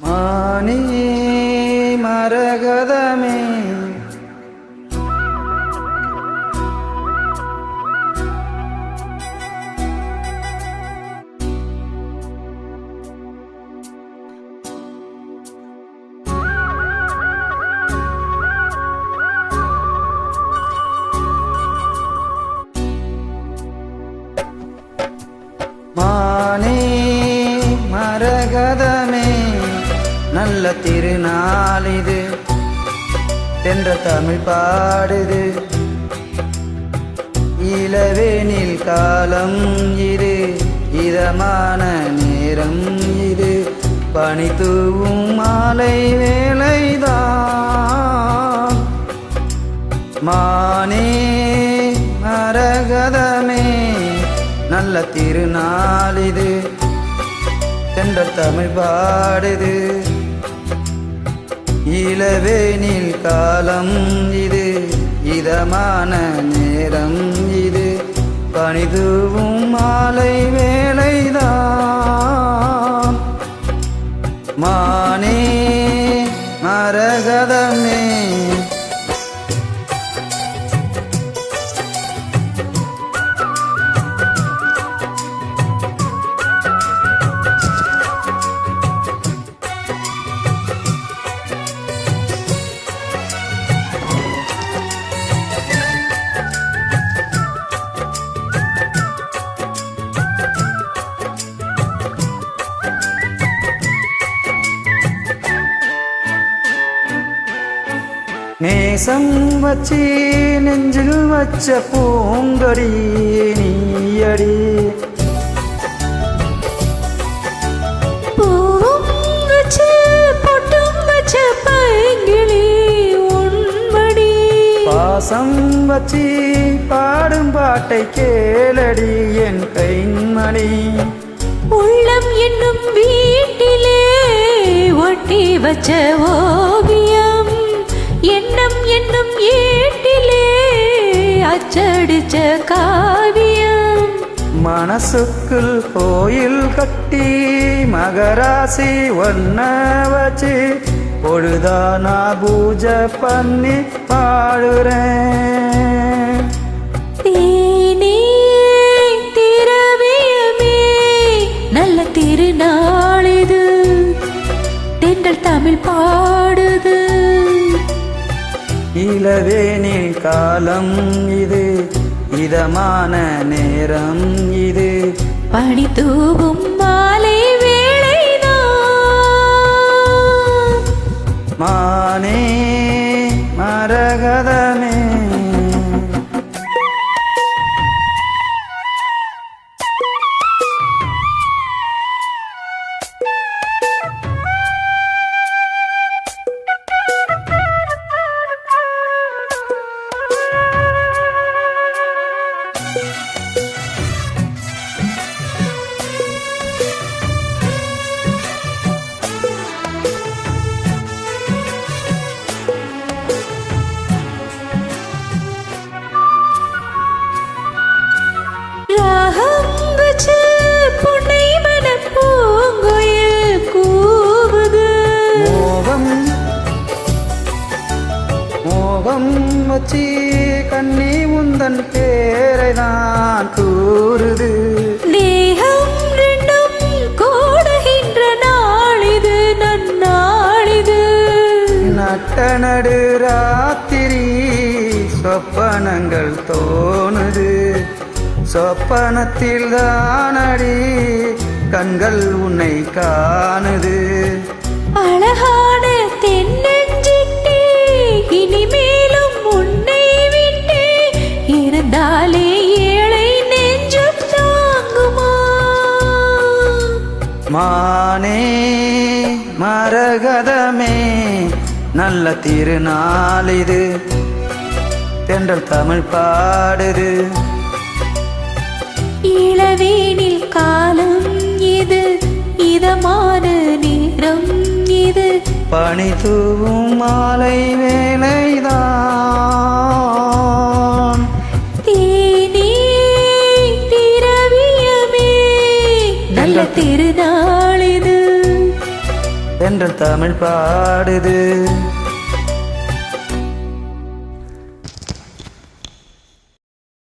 மானே மரகதமே மானே மரகதமே நல்ல திருநாள் இது என்ற தமிழ் பாடுது. இளவேனில் காலம் இது, இதமான நேரம் இது, பனி தூவும் மாலை வேளைதான். மானே மரகதமே நல்ல திருநாள் இது என்ற தமிழ் பாடுது. இளவேனில் காலம் இது, இதமான நேரம் இது, பனிதூவும் மாலை வேளைதான். மானே மரகதமே நேசம் வச்சி நெஞ்சில் வச்ச பூங்கொடி நீயடி. பூவும் வச்சு பொட்டும் வச்ச பைங்கிளி உன்மடி. பாசம் வச்சி பாடும் பாட்டை கேளடி என் கைமணி. உள்ளம் என்னும் வீட்டிலே ஒட்டி வச்ச ஓவியம், எண்ணம் என்னும் ஏட்டிலே அச்சடிச்ச காவியம். மனசுக்குள் கோயில் கட்டி மகராசி ஒன்ன வச்சு பொழுதானா பூஜை பண்ணி பாடுறேன். தேனே திரவியமே நல்ல திருநாள் இது, தென்றல் தமிழ் பாடுது. இளவேனில் காலம் இது, இதமான நேரம் இது, பனி தூவும் மாலை வேளைதான். மானே மரகதமே மோகம் வச்சி கண்ணி முந்தன் பேரை நான் கூறுது. தேகம் ரெண்டும் கோடுகின்ற நாளிது நன்னாளிது. நட்ட நடு ராத்திரி சொப்பனங்கள் தோணுது. சொப்பனத்தில் தானடி கண்கள் உன்னை காணுது. அழகான தென்னஞ்சிட்டே இனிமேலும் உன்னை விட்டே இருந்தாலே ஏழை நெஞ்சும் தாங்குமா. மானே மரகதமே நல்ல திருநாள் இது, தென்றல் தமிழ் பாடுது. இளவேனில் காலம் இது, இதமான நேரம் இது, பனி தூவும் மாலை வேளைதான். தேனே திரவியமே நல்ல திருநாள் இது, தென்றல் தமிழ் பாடுது